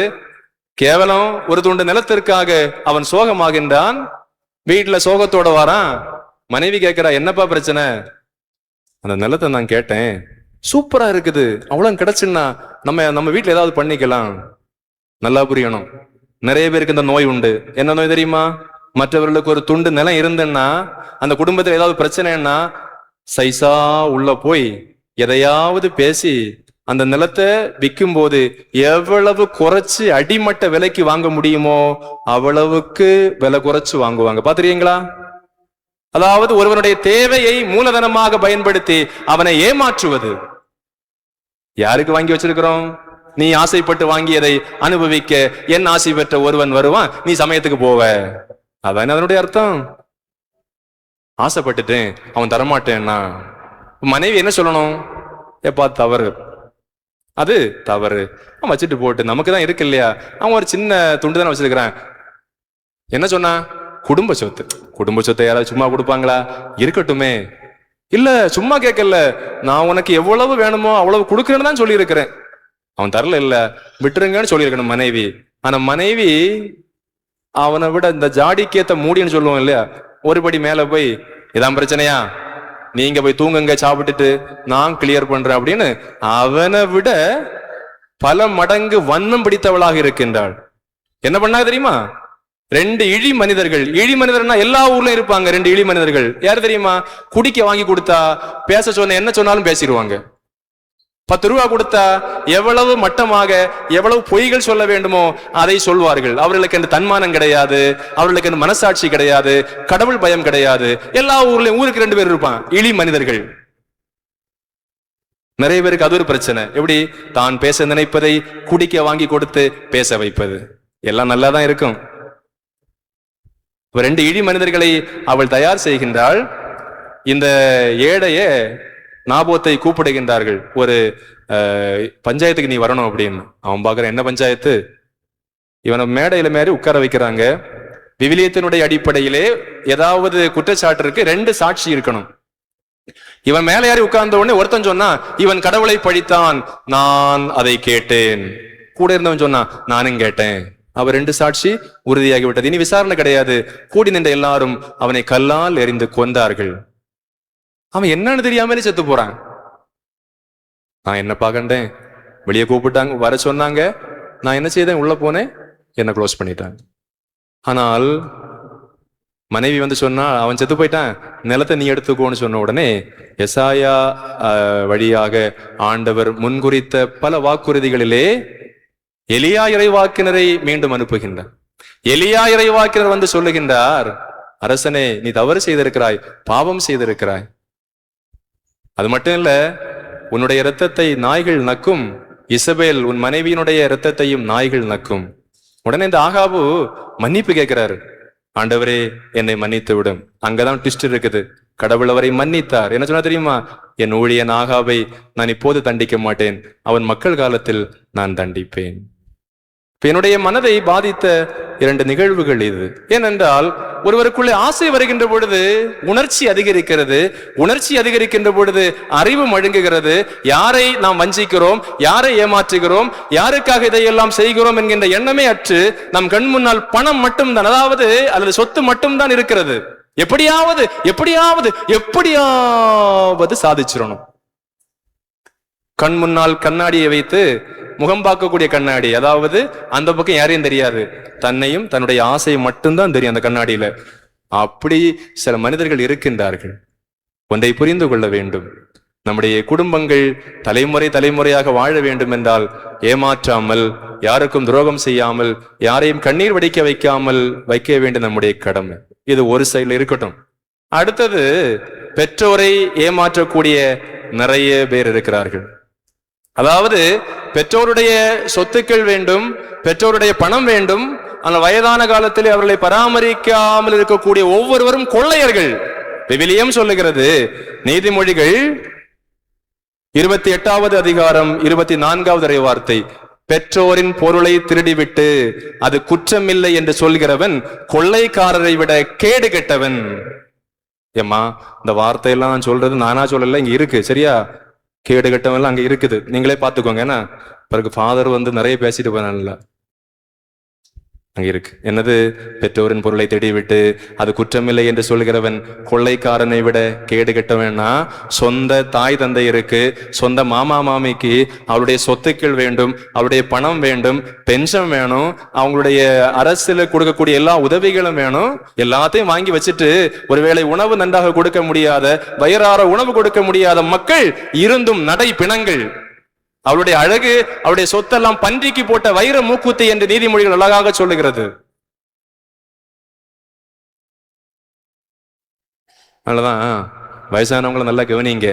கேவலம் ஒரு துண்டு நிலத்திற்காக அவன் சோகமாகின்றான். வீட்டுல சோகத்தோட வாரான். மனைவி கேட்கிறா, என்னப்பா பிரச்சனை? அந்த நிலத்தை நான் கேட்டேன், சூப்பரா இருக்குது, அவ்வளவு கிடைச்சுன்னா நம்ம வீட்டுல ஏதாவது பண்ணிக்கலாம். நல்லா புரியணும், நிறைய பேருக்கு இந்த நோய் உண்டு. என்ன நோய் தெரியுமா? மற்றவர்களுக்கு ஒரு துண்டு நிலம் இருந்துன்னா, அந்த குடும்பத்துல ஏதாவது பிரச்சனைன்னா சைசா உள்ள போய் எதையாவது பேசி அந்த நிலத்தை விற்கும் போது எவ்வளவு குறைச்சு அடிமட்ட விலைக்கு வாங்க முடியுமோ அவ்வளவுக்கு விலை குறைச்சு வாங்குவாங்க. பாத்துறீங்களா? அதாவது ஒருவனுடைய தேவையை மூலதனமாக பயன்படுத்தி அவனை ஏமாற்றுவது. யாருக்கு வாங்கி வச்சிருக்கிறோம்? நீ ஆசைப்பட்டு வாங்கியதை அனுபவிக்க என் ஆசை பெற்ற ஒருவன் வருவான், நீ சமயத்துக்கு போவ. அதான் அதனுடைய அர்த்தம். ஆசைப்பட்டுட்டேன், அவன் தரமாட்டேன்னா மனைவி என்ன சொல்லணும்? எப்பா தவறு, அது தவறு, அவன் வச்சுட்டு போட்டு, நமக்கு தான் இருக்கு இல்லையா? அவன் ஒரு சின்ன துண்டு தானே வச்சிருக்கிறான். என்ன சொன்னா? குடும்ப சொத்து. குடும்ப சொத்தை யாராவது சும்மா கொடுப்பாங்களா? இருக்கட்டுமே. இல்ல சும்மா கேட்கல, நான் உனக்கு எவ்வளவு வேணுமோ அவ்வளவு கொடுக்கறேன்னு தான் சொல்லி இருக்கிறேன். அவன் தரல, இல்ல விட்டுருங்கன்னு சொல்லியிருக்கணும் மனைவி. ஆனா மனைவி அவனை விட இந்த ஜாடிக்கேத்த மூடின்னு சொல்லுவோம் இல்லையா, ஒருபடி மேல போய், இதான் பிரச்சனையா, நீங்க போய் தூங்குங்க, சாப்பிட்டுட்டு நான் கிளியர் பண்றேன் அப்படின்னு அவனை விட பல மடங்கு வன்மம் பிடித்தவளாக இருக்கின்றாள். என்ன பண்ணாங்க தெரியுமா? 2 இழி மனிதர்கள். இழி மனிதர்னா எல்லா ஊர்லயும் இருப்பாங்க. 2 இழி மனிதர்கள் யாரு தெரியுமா? குடிக்க வாங்கி கொடுத்தா, பேச சொன்ன என்ன சொன்னாலும் பேசிடுவாங்க. 10 ரூபா கொடுத்தா எவ்வளவு மட்டமாக எவ்வளவு பொய்கள் சொல்ல வேண்டுமோ அதை சொல்வார்கள். அவர்களுக்கு என்று தன்மானம் கிடையாது, அவர்களுக்கு என்று மனசாட்சி கிடையாது, கடவுள் பயம் கிடையாது. எல்லா ஊர்லயும் ஊருக்கு 2 பேர் இருப்பான், இழி மனிதர்கள். நிறைய பேருக்கு அது ஒரு பிரச்சனை. எப்படி? தான் பேச நினைப்பதை குடிக்க வாங்கி கொடுத்து பேச வைப்பது. எல்லாம் நல்லாதான் இருக்கும். 2 இழி மனிதர்களை அவள் தயார் செய்கின்றாள். இந்த ஏழைய நாபோத்தை கூப்பிடுகின்றார்கள். ஒரு பஞ்சாயத்துக்கு நீ வரணும் அப்படின்னு. அவன் பார்க்கற, என்ன பஞ்சாயத்து? இவனை மேடையில மாரி உட்கார வைக்கிறாங்க. விவிலியத்தினுடைய அடிப்படையிலே ஏதாவது குற்றச்சாட்டிற்கு 2 சாட்சி இருக்கணும். இவன் மேல ஏறி உட்கார்ந்த உடனே ஒருத்தன் சொன்னா, இவன் கடவுளை பழித்தான், நான் அதை கேட்டேன். கூட இருந்தவன் சொன்னா, நானும் கேட்டேன். அவர் 2 சாட்சி உறுதியாகிவிட்டது. இனி விசாரணை கிடையாது. கூடி நின்ற எல்லாரும் அவனை கல்லால் எறிந்து கொண்டார்கள். அவன் என்னன்னு தெரியாமலே செத்து போறான். நான் என்னப்பா கண்டேன்? வெளியே கூப்பிட்டாங்க, வர சொன்னாங்க, நான் என்ன செய்தேன்? உள்ள போனேன், என்ன க்ளோஸ் பண்ணிட்டாங்க. ஆனால் மனைவி வந்து சொன்னா, அவன் செத்து போயிட்டான், நிலத்தை நீ எடுத்துக்கோன்னு சொன்ன உடனே எசாயா வழியாக ஆண்டவர் முன்குறித்த பல வாக்குறுதிகளிலே எலியா இறைவாக்கினரை மீண்டும் அனுப்புகின்றார். எலியா இறைவாக்கினர் வந்து சொல்லுகின்றார், அரசனே, நீ தவறு செய்திருக்கிறாய், பாவம் செய்திருக்கிறாய். அது மட்டும் இல்ல, உன்னுடைய இரத்தத்தை நாய்கள் நக்கும். இசபேல் உன் மனைவியினுடைய இரத்தத்தையும் நாய்கள் நக்கும். உடனே இந்த ஆகாபு மன்னிப்பு கேட்கிறாரு. ஆண்டவரே, என்னை மன்னித்து விடும். அங்கதான் ட்விஸ்ட் இருக்குது. கடவுள் அவரை மன்னித்தார். என்ன சொன்னா தெரியுமா? என் ஊழியன் ஆகாபை நான் இப்போது தண்டிக்க மாட்டேன், அவன் மக்கள் காலத்தில் நான் தண்டிப்பேன். என்னுடைய மனதை பாதித்த 2 நிகழ்வுகள் இது. ஏனென்றால் ஒருவருக்குள்ளே ஆசை வருகின்ற பொழுது உணர்ச்சி அதிகரிக்கிறது, உணர்ச்சி அதிகரிக்கின்ற பொழுது அறிவு மழுங்குகிறது. யாரை நாம் வஞ்சிக்கிறோம், யாரை ஏமாற்றுகிறோம், யாருக்காக இதையெல்லாம் செய்கிறோம் என்கின்ற எண்ணமே அற்று நம் கண் முன்னால் பணம் மட்டும்தான், அதாவது அல்லது சொத்து மட்டும்தான் இருக்கிறது. எப்படியாவது எப்படியாவது எப்படியாவது சாதிச்சிடணும். கண் முன்னால் கண்ணாடியை வைத்து முகம் பார்க்கக்கூடிய கண்ணாடி, அதாவது அந்த பக்கம் யாரையும் தெரியாது, தன்னையும் தன்னுடைய ஆசையை மட்டும்தான் தெரியும் அந்த கண்ணாடியில. அப்படி சில மனிதர்கள் இருக்கின்றார்கள். ஒன்றை புரிந்து கொள்ள வேண்டும், நம்முடைய குடும்பங்கள் தலைமுறை தலைமுறையாக வாழ வேண்டும் என்றால் ஏமாற்றாமல், யாருக்கும் துரோகம் செய்யாமல், யாரையும் கண்ணீர் வடிக்க வைக்காமல் வைக்க வேண்டிய நம்முடைய கடமை. இது ஒரு சைடுல இருக்கட்டும். அடுத்தது, பெற்றோரை ஏமாற்றக்கூடிய நிறைய பேர் இருக்கிறார்கள். அதாவது பெற்றோருடைய சொத்துக்கள் வேண்டும், பெற்றோருடைய பணம் வேண்டும், ஆனால் வயதான காலத்தில் அவர்களை பராமரிக்காமல் இருக்கக்கூடிய ஒவ்வொருவரும் கொள்ளையர்கள். விவிலியம் சொல்லுகிறது, நீதிமொழிகள் 28வது அதிகாரம் 24வது வார்த்தை, பெற்றோரின் பொருளை திருடிவிட்டு அது குற்றமில்லை என்று சொல்கிறவன் கொள்ளைக்காரரை விட கேடு கெட்டவன். ஏம்மா, இந்த வார்த்தையெல்லாம் சொல்றது நானா சொல்லல, இங்க இருக்கு, சரியா? கேடு கட்டவெல்லாம் அங்க இருக்குது, நீங்களே பாத்துக்கோங்க. ஏன்னா பிறகு ஃபாதர் நிறைய பேசிட்டு போனான்ல, அங்க இருக்கு. என்னது? பெற்றோரின் பொருளை தேடிவிட்டு அது குற்றமில்லை என்று சொல்கிறவன் கொள்ளைக்காரனை விட கேடு கட்டவன்னா, சொந்த தாய் தந்தை இருக்கு, சொந்த மாமா மாமிக்கு அவருடைய சொத்துக்கள் வேண்டும், அவருடைய பணம் வேண்டும், பென்ஷன் வேணும், அவங்களுடைய அரசுல கொடுக்கக்கூடிய எல்லா உதவிகளும் வேணும். எல்லாத்தையும் வாங்கி வச்சுட்டு ஒருவேளை உணவு நன்றாக கொடுக்க முடியாத, வயிறார உணவு கொடுக்க முடியாத மக்கள் இருந்தும் நடை பிணங்கள். அவருடைய அழகு, அவருடைய சொத்தெல்லாம் பன்றிக்கு போட்ட வைர மூக்குத்தி என்று நீதிமொழிகள் அழகாக சொல்லுகிறது. அதனாலதான் வயசானவங்களை நல்லா கவனிங்க.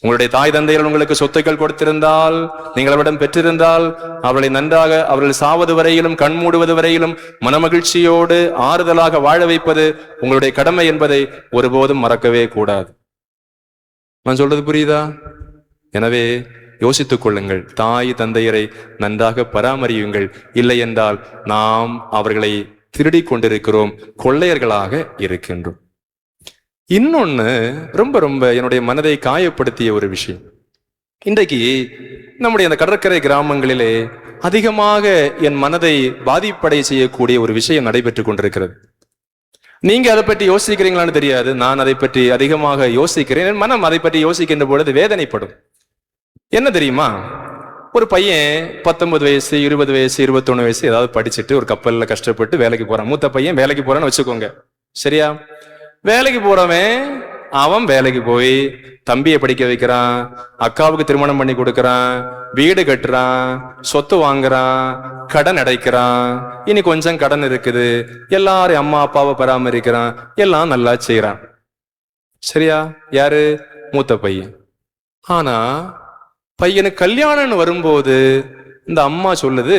உங்களுடைய தாய் தந்தையர்கள் உங்களுக்கு சொத்துக்கள் கொடுத்திருந்தால், நீங்கள் அவரிடம் பெற்றிருந்தால், அவர்களை நன்றாக, அவர்கள் சாவது வரையிலும் கண் மூடுவது வரையிலும் மனமகிழ்ச்சியோடு ஆறுதலாக வாழ வைப்பது உங்களுடைய கடமை என்பதை ஒருபோதும் மறக்கவே கூடாது. நான் சொல்றது புரியுதா? எனவே யோசித்துக் கொள்ளுங்கள், தாய் தந்தையரை நன்றாக பராமரியுங்கள். இல்லை என்றால் நாம் அவர்களை திருடி கொண்டிருக்கிறோம், கொள்ளையர்களாக இருக்கின்றோம். இன்னொன்னு ரொம்ப ரொம்ப என்னுடைய மனதை காயப்படுத்திய ஒரு விஷயம், இன்றைக்கு நம்முடைய அந்த கடற்கரை கிராமங்களிலே அதிகமாக என் மனதை பாதிப்படை செய்யக்கூடிய ஒரு விஷயம் நடைபெற்றுக் கொண்டிருக்கிறது. நீங்க அதை பற்றி யோசிக்கிறீங்களான்னு தெரியாது, நான் அதை பற்றி அதிகமாக யோசிக்கிறேன். என் மனம் அதை பற்றி யோசிக்கின்ற பொழுது வேதனைப்படும். என்ன தெரியுமா? ஒரு பையன் 19 வயசு 20 வயசு 21 வயசு ஏதாவது படிச்சுட்டு ஒரு கப்பல்ல கஷ்டப்பட்டு வேலைக்கு போறான். மூத்த பையன் வேலைக்கு போறான்னு வச்சுக்கோங்க, சரியா? வேலைக்கு போறவன் அவன் வேலைக்கு போய் தம்பியை படிக்க வைக்கிறான், அக்காவுக்கு திருமணம் பண்ணி கொடுக்கறான், வீடு கட்டுறான், சொத்து வாங்குறான், கடன் அடைக்கிறான், இனி கொஞ்சம் கடன் இருக்குது, எல்லாரும் அம்மா அப்பாவை பராமரிக்கிறான், எல்லாம் நல்லா செய்யறான், சரியா? யாரு? மூத்த பையன். ஆனா பையனுக்கு கல்யாணம்னு வரும்போது இந்த அம்மா சொல்லுது,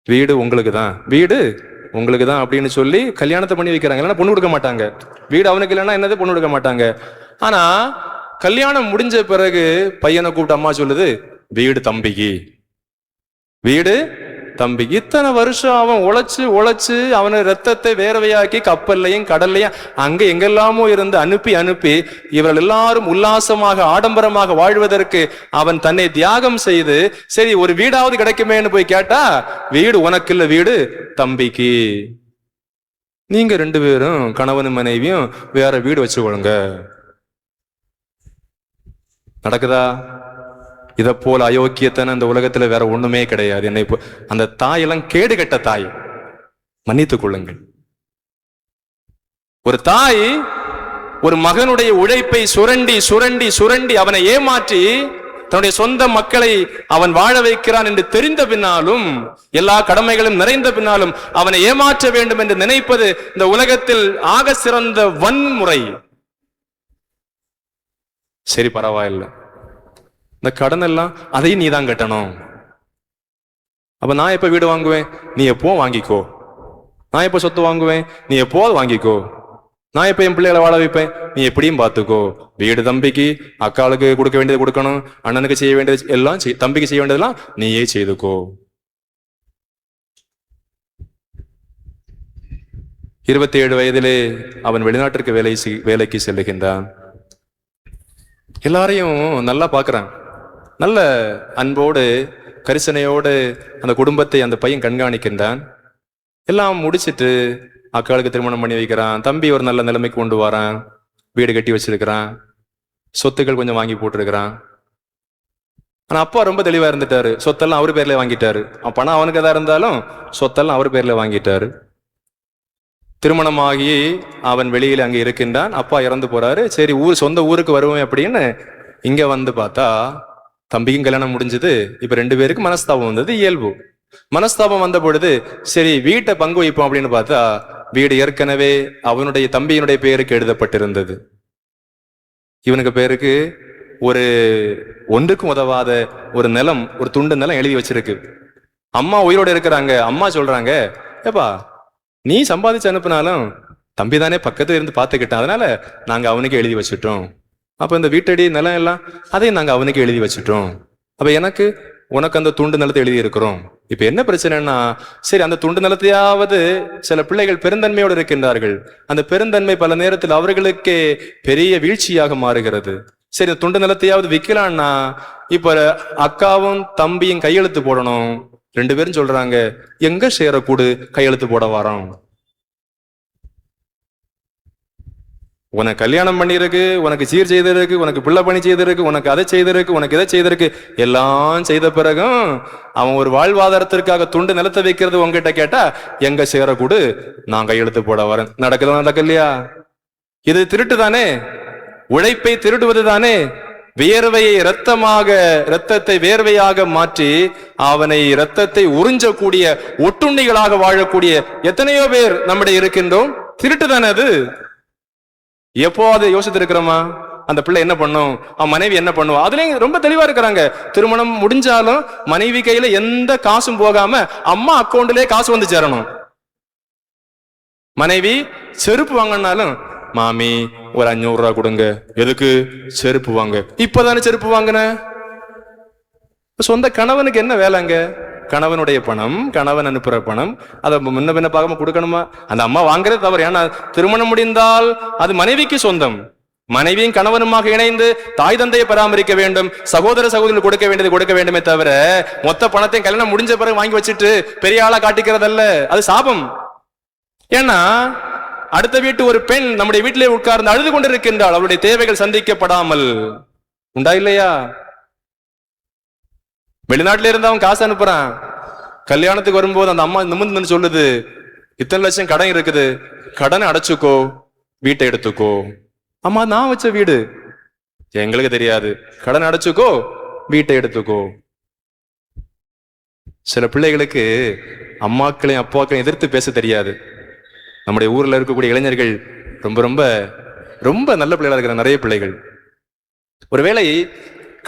வீடு உங்களுக்கு தான், வீடு உங்களுக்கு தான் அப்படின்னு சொல்லி கல்யாணத்தை பண்ணி வைக்கிறாங்க. இல்லைன்னா பொண்ணு கொடுக்க மாட்டாங்க. வீடு அவனுக்கு இல்லைன்னா என்னது, பொண்ணு கொடுக்க மாட்டாங்க. ஆனா கல்யாணம் முடிஞ்ச பிறகு பையனை கூப்பிட்டு அம்மா சொல்லுது, வீடு தம்பிக்கு, வீடு தம்பி. இத்தனை வருஷம் அவன் உழைச்சு உழைச்சு அவனை ரத்தத்தை வேர்வையாக்கி கப்பல்லையும் கடல்லையும் அங்க எங்கெல்லாமோ இருந்து அனுப்பி அனுப்பி இவர்கள் எல்லாரும் உல்லாசமாக ஆடம்பரமாக வாழ்வதற்கு அவன் தன்னை தியாகம் செய்து, சரி ஒரு வீடாவது கிடைக்குமேன்னு போய் கேட்டா, வீடு உனக்கு இல்ல, வீடு தம்பிக்கு. நீங்க 2 பேரும் கணவனும் மனைவியும் வேற வீடு வச்சுக்கொள்ளுங்க. நடக்குதா? இதை போல அயோக்கியத்தன அந்த உலகத்துல வேற ஒண்ணுமே கிடையாது. என்னை அந்த தாயெல்லாம் கேடு கெட்ட தாய், மன்னித்துக் கொள்ளுங்கள். ஒரு தாய் ஒரு மகனுடைய உழைப்பை சுரண்டி சுரண்டி சுரண்டி அவனை ஏமாற்றி தன்னுடைய சொந்த மக்களை அவன் வாழ வைக்கிறான் என்று தெரிந்த பின்னாலும், எல்லா கடமைகளும் நிறைந்த பின்னாலும் அவனை ஏமாற்ற வேண்டும் என்று நினைப்பது இந்த உலகத்தில் ஆக சிறந்த வன்முறை. சரி, பரவாயில்லை, இந்த கடன் எல்லாம் அதையும் நீ தான் கட்டணும். அப்ப நான் எப்ப வீடு வாங்குவேன், நீ எப்போ வாங்கிக்கோ. நான் எப்ப சொத்து வாங்குவேன், நீ எப்போ வாங்கிக்கோ. நான் எப்ப என் பிள்ளைகளை வாழ வைப்பேன், நீ எப்படியும் பார்த்துக்கோ. வீடு தம்பிக்கு, அக்காளுக்கு கொடுக்க வேண்டியது கொடுக்கணும், அண்ணனுக்கு செய்ய வேண்டியது எல்லாம், தம்பிக்கு செய்ய வேண்டியதெல்லாம் நீயே செய்துக்கோ. 27 வயதிலே அவன் வெளிநாட்டிற்கு வேலைக்கு செல்லுகின்றான். எல்லாரையும் நல்லா பார்க்கறான். நல்ல அன்போடு கரிசனையோடு அந்த குடும்பத்தை அந்த பையன் கண்காணிக்கின்றான். எல்லாம் முடிச்சிட்டு அக்காளுக்கு திருமணம் பண்ணி வைக்கிறான். தம்பி ஒரு நல்ல நிலைமைக்கு கொண்டு வரான். வீடு கட்டி வச்சிருக்கிறான். சொத்துக்கள் கொஞ்சம் வாங்கி போட்டிருக்கிறான். ஆனா அப்பா ரொம்ப தெளிவா இருந்துட்டாரு. சொத்தெல்லாம் அவர் பேர்ல வாங்கிட்டாரு. பணம் அவனுக்கு எதா இருந்தாலும் சொத்தெல்லாம் அவர் பேர்ல வாங்கிட்டாரு. திருமணமாகி அவன் வெளியில அங்க இருக்கின்றான். அப்பா இறந்து போறாரு. சரி, சொந்த ஊருக்கு வருவேன் அப்படின்னு இங்க வந்து பார்த்தா தம்பிக்கும் கல்யாணம் முடிஞ்சது. இப்ப 2 பேருக்கு மனஸ்தாபம் வந்தது, இயல்பு. மனஸ்தாபம் வந்த பொழுது சரி வீட்டை பங்கு வைப்போம் அப்படின்னு பார்த்தா வீடு ஏற்கனவே அவனுடைய தம்பியினுடைய பெயருக்கு எழுதப்பட்டிருந்தது. இவனுக்கு பேருக்கு ஒரு ஒன்றுக்கும் உதவாத ஒரு நிலம், ஒரு துண்டு நிலம் எழுதி வச்சிருக்கு. அம்மா உயிரோடு இருக்கிறாங்க. அம்மா சொல்றாங்க, ஏப்பா நீ சம்பாதிச்சு அனுப்பினாலும் தம்பி தானே பக்கத்துல இருந்து பார்த்துக்கிட்டான், அதனால நாங்க அவனுக்கு எழுதி வச்சுட்டோம். அப்ப இந்த வீட்டடி நிலம் எல்லாம் அதையும் நாங்க அவனுக்கு எழுதி வச்சுட்டோம். அப்ப உனக்கு அந்த துண்டு நிலத்தை எழுதி இருக்கிறோம். இப்ப என்ன பிரச்சனைன்னா, சரி அந்த துண்டு நிலத்தையாவது, சில பிள்ளைகள் பெருந்தன்மையோடு இருக்கின்றார்கள். அந்த பெருந்தன்மை பல நேரத்தில் அவர்களுக்கே பெரிய வீழ்ச்சியாக மாறுகிறது. சரி இந்த துண்டு நிலத்தையாவது விற்கலான்னா இப்ப அக்காவும் தம்பியும் கையெழுத்து போடணும். 2 பேரும் சொல்றாங்க, எங்க ஷேரை கூடு, கையெழுத்து போட வரோம். உனக்கு கல்யாணம் பண்ணிருக்கு, உனக்கு சீர் செய்திருக்கு, உனக்கு பிள்ளை பணி செய்திருக்கு, உனக்கு அதை செய்திருக்கு, உனக்கு இதை செய்திருக்கு, எல்லாம் செய்த பிறகும் அவன் ஒரு வாழ்வாதாரத்திற்காக துண்டு நிலத்தை வைக்கிறது உங்ககிட்ட கேட்டா எங்க சேர கூடு, நான் கையெழுத்து போட வரேன். நடக்கலையா? இது திருட்டு தானே, உழைப்பை திருடுவது தானே. வியர்வையை இரத்தத்தை வேர்வையாக மாற்றி அவனை இரத்தத்தை உறிஞ்சக்கூடிய ஒட்டுண்ணிகளாக வாழக்கூடிய எத்தனையோ பேர் நம்முடைய இருக்கின்றோம். திருட்டு தானே அது. எப்போ அதை யோசித்து இருக்கிறோமா? அந்த பிள்ளை என்ன பண்ணும், அவன் மனைவி என்ன பண்ணுவா, அதுலயும் ரொம்ப தெளிவா இருக்கிறாங்க. திருமணம் முடிஞ்சாலும் மனைவி கையில எந்த காசும் போகாம அம்மா அக்கௌண்ட்லயே காசு வந்து சேரணும். மனைவி செருப்பு வாங்கினாலும் மாமி ஒரு 500 ரூபா கொடுங்க, எதுக்கு? செருப்பு வாங்க. இப்பதானே செருப்பு வாங்கின. சொந்த கணவனுக்கு என்ன வேலைங்க? கணவனுடைய பணம், கணவன் அனுப்புற பணம், அதை முன்ன பின்ன பார்க்காம கொடுக்கணுமா? அந்த அம்மா வாங்குறது தவறு. ஏன்னா திருமணம் முடிந்தால் அது மனைவிக்கு சொந்தம். மனைவியும் கணவனுமாக இணைந்து தாய் தந்தையை பராமரிக்க வேண்டும், சகோதர சகோதரிகள் கொடுக்க வேண்டுமே தவிர மொத்த பணத்தையும் கல்யாணம் முடிஞ்ச பிறகு வாங்கி வச்சுட்டு பெரிய ஆளா காட்டிக்கிறதல்ல, அது சாபம். ஏன்னா அடுத்த வீட்டு ஒரு பெண் நம்முடைய வீட்டிலே உட்கார்ந்து அழுது கொண்டிருக்கின்றாள், அவளுடைய தேவைகள் சந்திக்கப்படாமல். உண்டா இல்லையா? வெளிநாட்டுல இருந்து அவன் காசு அனுப்புறான். கல்யாணத்துக்கு வரும்போது அந்த அம்மா நிமிர்ந்து சொல்லுது, இத்தனை லட்சம் கடன் இருக்குது, கடனை அடைச்சுக்கோ, வீட்டை எடுத்துக்கோ. அம்மா நான் வச்ச வீடு, எங்களுக்கு தெரியாது, கடன் அடைச்சுக்கோ, வீட்டை எடுத்துக்கோ. சில பிள்ளைகளுக்கு அம்மாக்களையும் அப்பாக்களையும் எதிர்த்து பேச தெரியாது. நம்முடைய ஊர்ல இருக்கக்கூடிய இளைஞர்கள் ரொம்ப ரொம்ப ரொம்ப நல்ல பிள்ளைகளா இருக்கிற நிறைய பிள்ளைகள். ஒருவேளை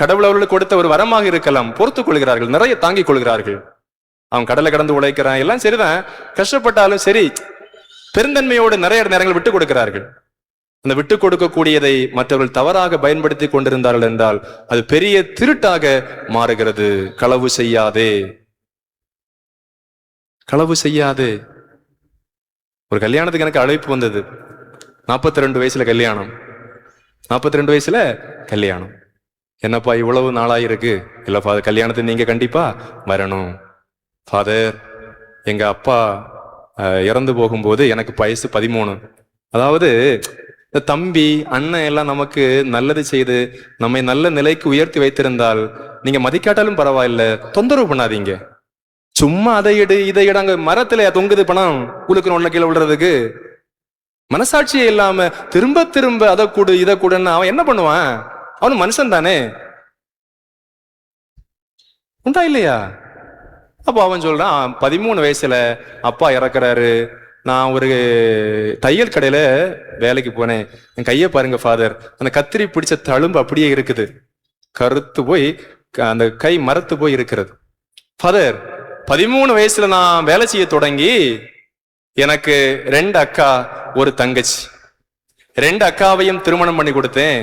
கடவுள் அவர்களுக்கு கொடுத்த ஒரு வரமாக இருக்கலாம், பொறுத்துக் கொள்கிறார்கள், நிறைய தாங்கிக் கொள்கிறார்கள். அவன் கடலை கடந்து உழைக்கிறான், எல்லாம் சரிதான், கஷ்டப்பட்டாலும் சரி, பெருந்தன்மையோடு நிறைய நேரங்கள் விட்டுக் கொடுக்கிறார்கள். அந்த விட்டுக் கொடுக்கக்கூடியதை மற்றவர்கள் தவறாக பயன்படுத்தி கொண்டிருந்தார்கள் என்றால் அது பெரிய திருட்டாக மாறுகிறது. களவு செய்யாதே, களவு செய்யாதே. ஒரு கல்யாணத்துக்கு எனக்கு அழைப்பு வந்தது. 42 வயசுல கல்யாணம். 42 வயசுல கல்யாணம். என்னப்பா இவ்வளவு நாளாயிருக்கு? இல்ல ஃபாதர், கல்யாணத்துக்கு நீங்க கண்டிப்பா வரணும். ஃபாதர், எங்க அப்பா இறந்து போகும்போது எனக்கு வயசு 13. அதாவது இந்த தம்பி அண்ணன் எல்லாம் நமக்கு நல்லது செய்து நம்மை நல்ல நிலைக்கு உயர்த்தி வைத்திருந்தால் நீங்க மதிக்காட்டாலும் பரவாயில்ல, தொந்தரவு பண்ணாதீங்க. சும்மா அதை இதை அங்க மரத்துல தொங்குது பணம், குழுக்கு ஒண்ணு கீழே விடுறதுக்கு. மனசாட்சியே இல்லாம திரும்ப திரும்ப அதை கூடு இதை கூடுன்னு அவன் என்ன பண்ணுவான்? அவனு மனுஷன் தானே, உண்டா இல்லையா? அப்போ அவன் சொல்றான், 13 வயசுல அப்பா இறக்குறாரு, நான் ஒரு தையல் கடையில வேலைக்கு போனேன், என் கையை பாருங்க ஃபாதர், அந்த கத்திரி பிடிச்ச தழும்பு அப்படியே இருக்குது, கருத்து போய் அந்த கை மரத்து போய் இருக்கிறது. ஃபாதர், 13 வயசுல நான் வேலை செய்ய தொடங்கி எனக்கு 2 அக்கா ஒரு தங்கச்சி, 2 அக்காவையும் திருமணம் பண்ணி கொடுத்தேன்.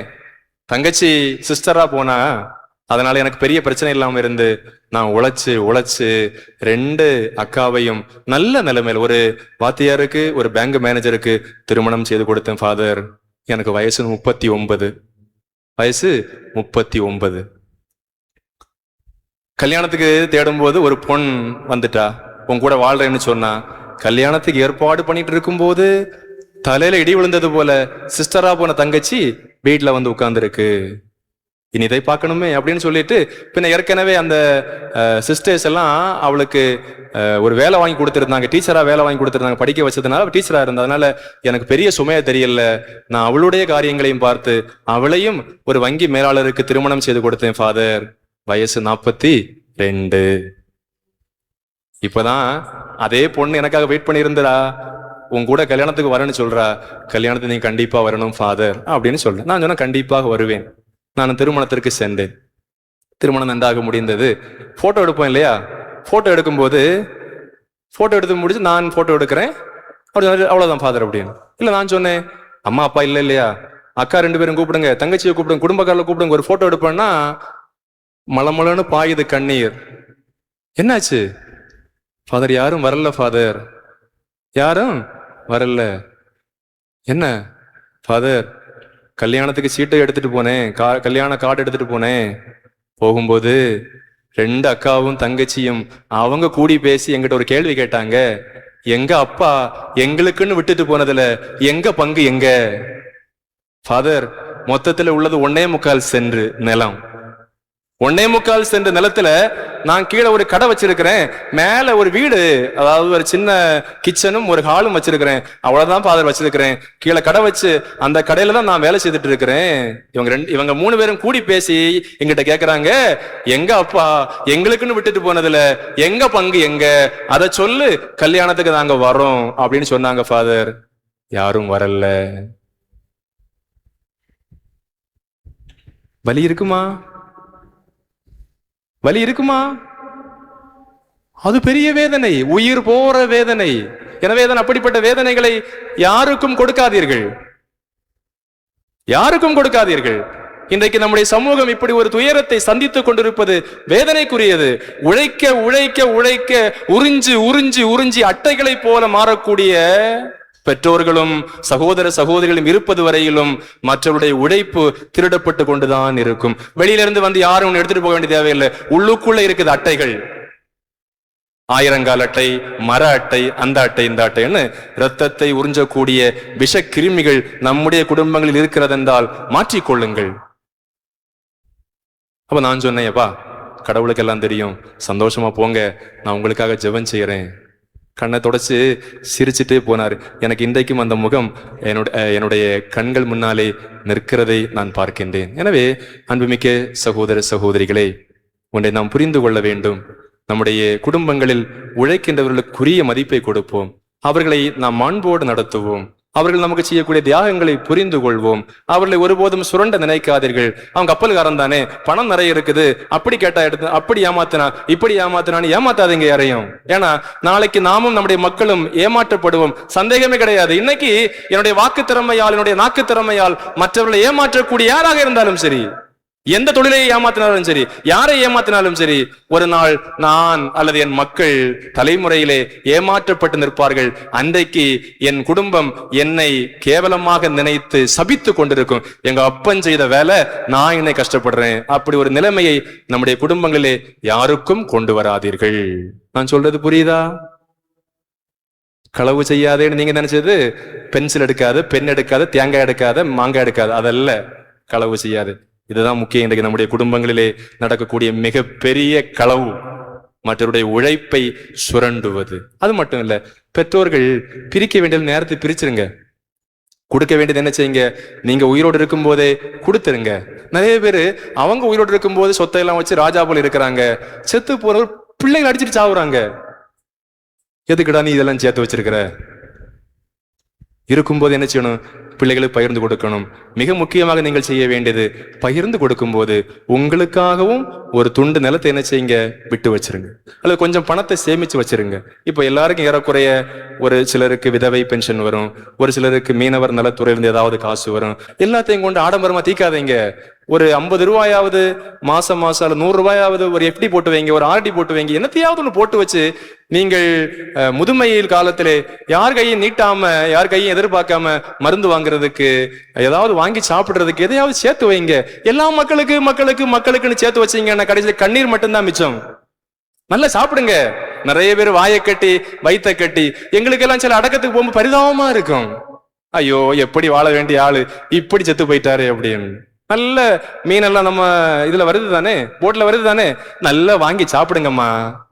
தங்கச்சி சிஸ்டரா போனா, அதனால எனக்கு பெரிய பிரச்சனை இல்லாம இருந்து நான் உழைச்சு 2 அக்காவையும் நல்ல நிலைமையில, ஒரு வாத்தியாருக்கு ஒரு பேங்க் மேனேஜருக்கு திருமணம் செய்து கொடுத்தேன் ஃபாதர். எனக்கு வயசு 39. கல்யாணத்துக்கு தேடும் போது ஒரு பொண் வந்துட்டா, உன் கூட வாழ்றேன்னு சொன்னா. கல்யாணத்துக்கு ஏற்பாடு பண்ணிட்டு இருக்கும்போது தலையில இடி விழுந்தது போல சிஸ்டரா போன தங்கச்சி வீட்டுல வந்து உட்கார்ந்துருக்கு. இனி இதை பார்க்கணுமே அப்படின்னு சொல்லிட்டு, பின்ன ஏற்கனவே அந்த சிஸ்டர்ஸ் எல்லாம் அவளுக்கு ஒரு வேலை வாங்கி கொடுத்துருந்தாங்க, டீச்சரா வேலை வாங்கி கொடுத்துருந்தாங்க, படிக்க வச்சதுனால டீச்சரா இருந்ததுனால எனக்கு பெரிய சுமையா தெரியல. நான் அவளுடைய காரியங்களையும் பார்த்து அவளையும் ஒரு வங்கி மேலாளருக்கு திருமணம் செய்து கொடுத்தேன் ஃபாதர். வயசு 42. இப்பதான் அதே பொண்ணு எனக்காக வெயிட் பண்ணி இருந்தடா, உன் கூட கல்யாணத்துக்கு வரேன்னு சொல்றா. கல்யாணத்துக்கு நீ கண்டிப்பா வரணும் ஃபாதர் அப்படின்னு சொல்றேன். நான் சொன்னா கண்டிப்பாக வருவேன். நான் திருமணத்திற்கு சென்றேன். திருமணம் நன்றாக முடிந்தது. போட்டோ எடுப்போம் இல்லையா? போட்டோ எடுக்கும்போது போட்டோ எடுத்து முடிச்சு நான் போட்டோ எடுக்கிறேன். அவ்வளவுதான் ஃபாதர் அப்படின்னு. இல்ல நான் சொன்னேன், அம்மா அப்பா இல்ல இல்லையா, அக்கா 2 பேரும் கூப்பிடுங்க, தங்கச்சியை கூப்பிடுங்க, குடும்பக்காரில் கூப்பிடுங்க, ஒரு போட்டோ எடுப்பேன்னா மலமலன்னு பாயுது கண்ணீர். என்னாச்சு ஃபாதர்? யாரும் வரல ஃபாதர், யாரும் வரல. என்ன ஃபாதர்? கல்யாணத்துக்கு சீட்டை எடுத்துட்டு போனேன், கல்யாண கார்டு எடுத்துட்டு போனேன். போகும்போது 2 அக்காவும் தங்கச்சியும் அவங்க கூடி பேசி எங்கிட்ட ஒரு கேள்வி கேட்டாங்க. எங்க அப்பா எங்களுக்குன்னு விட்டுட்டு போனதுல எங்க பங்கு எங்க? ஃபாதர், மொத்தத்துல உள்ளது 1.25 சென்ட் நிலம். 1.25 சென்ட் நிலத்துல நான் கீழே ஒரு கடை வச்சிருக்கிறேன், மேல ஒரு வீடு, அதாவது ஒரு சின்ன கிச்சனும் ஒரு ஹாலும் வச்சிருக்கிறேன். அவ்வளவுதான் ஃபாதர் வச்சிருக்கிறேன். கீழே கடை வச்சு அந்த கடையில தான் நான் வேலை செய்துட்டு இருக்கிறேன். இவங்க 3 பேரும் கூடி பேசி எங்கிட்ட கேக்குறாங்க, எங்க அப்பா எங்களுக்குன்னு விட்டுட்டு போனதுல எங்க பங்கு எங்க? அதை சொல்லு, கல்யாணத்துக்கு நாங்க வரோம் அப்படின்னு சொன்னாங்க ஃபாதர். யாரும் வரல. வலி இருக்குமா? வலி இருக்குமா? அது பெரிய வேதனை, உயிர் போற வேதனை. எனவே தான் அப்படிப்பட்ட வேதனைகளை யாருக்கும் கொடுக்காதீர்கள், யாருக்கும் கொடுக்காதீர்கள். இன்றைக்கு நம்முடைய சமூகம் இப்படி ஒரு துயரத்தை சந்தித்துக் கொண்டிருப்பது வேதனைக்குரியது. உழைக்க உழைக்க உழைக்க உறிஞ்சி உறிஞ்சி உறிஞ்சி அட்டைகளை போல மாறக்கூடிய பெற்றோர்களும் சகோதர சகோதரிகளும் இருப்பது வரையிலும் மற்றவருடைய உழைப்பு திருடப்பட்டு கொண்டுதான் இருக்கும். வெளியிலிருந்து வந்து யாரும் ஒன்று எடுத்துட்டு போக வேண்டிய தேவையில்லை. உள்ளுக்குள்ள இருக்குது அட்டைகள், 1000 அட்டை, மர அட்டை, அந்த அட்டை இந்த அட்டைன்னு இரத்தத்தை உறிஞ்சக்கூடிய விஷ கிருமிகள் நம்முடைய குடும்பங்களில் இருக்கிறதென்றால் மாற்றிக்கொள்ளுங்கள். அப்ப நான் சொன்னேன், அப்பா கடவுளுக்கு எல்லாம் தெரியும், சந்தோஷமா போங்க, நான் உங்களுக்காக ஜெபம் செய்யறேன். கண்ணை தொடச்சு சிரிச்சுட்டே போனார். எனக்கு இன்றைக்கும் அந்த முகம் என்னுடைய கண்கள் முன்னாலே நிற்கிறதை நான் பார்க்கின்றேன். எனவே அன்புமிக்க சகோதர சகோதரிகளே, ஒன்றை நாம் புரிந்து கொள்ள வேண்டும். நம்முடைய குடும்பங்களில் உழைக்கின்றவர்களுக்குரிய மதிப்பை கொடுப்போம். அவர்களை நாம் மாண்போடு நடத்துவோம். அவர்கள் நமக்கு செய்யக்கூடிய தியாகங்களை புரிந்து கொள்வோம். அவர்களை ஒருபோதும் சுரண்ட நினைக்காதீர்கள். அவங்க கப்பல்காரன் தானே, பணம் நிறைய இருக்குது, அப்படி கேட்டா எடுத்து, அப்படி ஏமாத்தினா இப்படி ஏமாத்தினான்னு ஏமாத்தாதீங்க யாரையும். ஏன்னா நாளைக்கு நாமும் நம்முடைய மக்களும் ஏமாற்றப்படுவோம், சந்தேகமே கிடையாது. இன்னைக்கு என்னுடைய வாக்கு திறமையால், என்னுடைய நாக்கு திறமையால் மற்றவர்களை ஏமாற்றக்கூடிய யாராக இருந்தாலும் சரி, எந்த தொழிலை ஏமாத்தினாலும் சரி, யாரை ஏமாத்தினாலும் சரி, ஒரு நாள் நான் அல்லது என் மக்கள் தலைமுறையிலே ஏமாற்றப்பட்டு நிற்பார்கள். அன்றைக்கு என் குடும்பம் என்னை கேவலமாக நினைத்து சபித்து கொண்டிருக்கும். எங்க அப்பன் செய்த வேலை, நான் என்னை கஷ்டப்படுறேன். அப்படி ஒரு நிலைமையை நம்முடைய குடும்பங்களிலே யாருக்கும் கொண்டு வராதீர்கள். நான் சொல்றது புரியுதா? களவு செய்யாதேன்னு நீங்க நினைச்சது, பென்சில் எடுக்காது, பெண் எடுக்காது, தேங்காய் எடுக்காத, மாங்காய் எடுக்காது, அதல்ல களவு செய்யாது. இதுதான் முக்கியம். இன்றைக்கு நம்முடைய குடும்பங்களிலே நடக்கக்கூடிய மிகப்பெரிய களவு, மற்றவருடைய உழைப்பை சுரண்டுவது. அது மட்டும் இல்ல, பெற்றோர்கள் பிரிக்க வேண்டிய நேரத்தை பிரிச்சிருங்க. கொடுக்க வேண்டியது என்ன செய்யுங்க, நீங்க உயிரோடு இருக்கும் போதே கொடுத்துருங்க. நிறைய பேரு அவங்க உயிரோடு இருக்கும் போது சொத்தை எல்லாம் வச்சு ராஜா போல இருக்கிறாங்க. செத்து போறவர் பிள்ளைகள் அடிச்சுட்டு சாவுறாங்க. எதுக்குடா நீ இதெல்லாம் சேர்த்து வச்சிருக்கிற? இருக்கும்போது என்ன செய்யணும்? பிள்ளைகளுக்கு பகிர்ந்து கொடுக்கணும். மிக முக்கியமாக நீங்கள் செய்ய வேண்டியது, பகிர்ந்து கொடுக்கும் போது உங்களுக்காகவும் ஒரு துண்டு நிலத்தை என்ன செய்யுங்க? விட்டு வச்சிருங்க, அல்லது கொஞ்சம் பணத்தை சேமிச்சு வச்சிருங்க. இப்ப எல்லாருக்கும் ஏறக்குறைய ஒரு சிலருக்கு விதவை பென்ஷன் வரும், ஒரு சிலருக்கு மீனவர் நலத்துறையிலிருந்து ஏதாவது காசு வரும். எல்லாத்தையும் கொண்டு ஆடம்பரமா தீக்காதீங்க. ஒரு 50 ரூபாயாவது மாசம் அல்ல 100 ரூபாயாவது ஒரு FD போட்டு வைங்க, ஒரு RD போட்டு வைங்க. என்னத்தையாவது ஒண்ணு போட்டு வச்சு நீங்கள் முதுமையில் காலத்திலே யார் கையும் நீட்டாம, யார் கையும் எதிர்பார்க்காம மருந்து வாங்குறதுக்கு, ஏதாவது வாங்கி சாப்பிடுறதுக்கு எதையாவது சேர்த்து வைங்க. எல்லா மக்களுக்குன்னு சேர்த்து வச்சீங்கன்னா கடைசியில் கண்ணீர் மட்டும்தான் மிச்சம். நல்லா சாப்பிடுங்க. நிறைய பேர் வாயை கட்டி வயிற்ற கட்டி, எங்களுக்கு எல்லாம் சில அடக்கத்துக்கு போகும்போது பரிதாபமா இருக்கும். ஐயோ, எப்படி வாழ வேண்டிய ஆளு இப்படி செத்து போயிட்டாரு அப்படின்னு. நல்ல மீனெல்லாம் நம்ம இதுல வருது தானே, போட்ல வருது தானே, நல்லா வாங்கி சாப்பிடுங்கம்மா.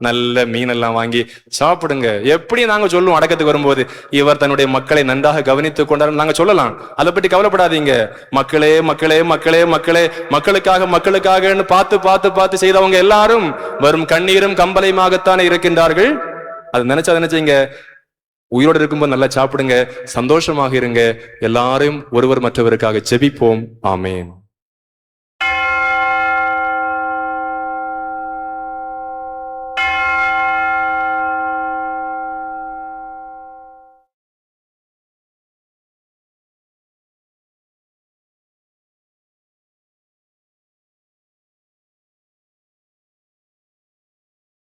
நல்ல மீனெல்லாம் வாங்கி சாப்பிடுங்க. எப்படி நாங்க சொல்லுவோம் அடக்கத்துக்கு வரும்போது, இவர் தன்னுடைய மக்களை நன்றாக கவனித்துக் கொண்டாரு நாங்க சொல்லலாம். அதை பற்றி கவலைப்படாதீங்க. மக்களே மக்களே மக்களே மக்களே, மக்களுக்காகன்னு பார்த்து செய்தவங்க எல்லாரும் வரும் கண்ணீரும் கம்பளையுமாகத்தானே இருக்கின்றார்கள். அது நினைச்சீங்க, உயிரோடு இருக்கும்போது நல்லா சாப்பிடுங்க, சந்தோஷமாக இருங்க. எல்லாரும் ஒருவர் மற்றவருக்காக ஜெபிப்போம். ஆமேன்.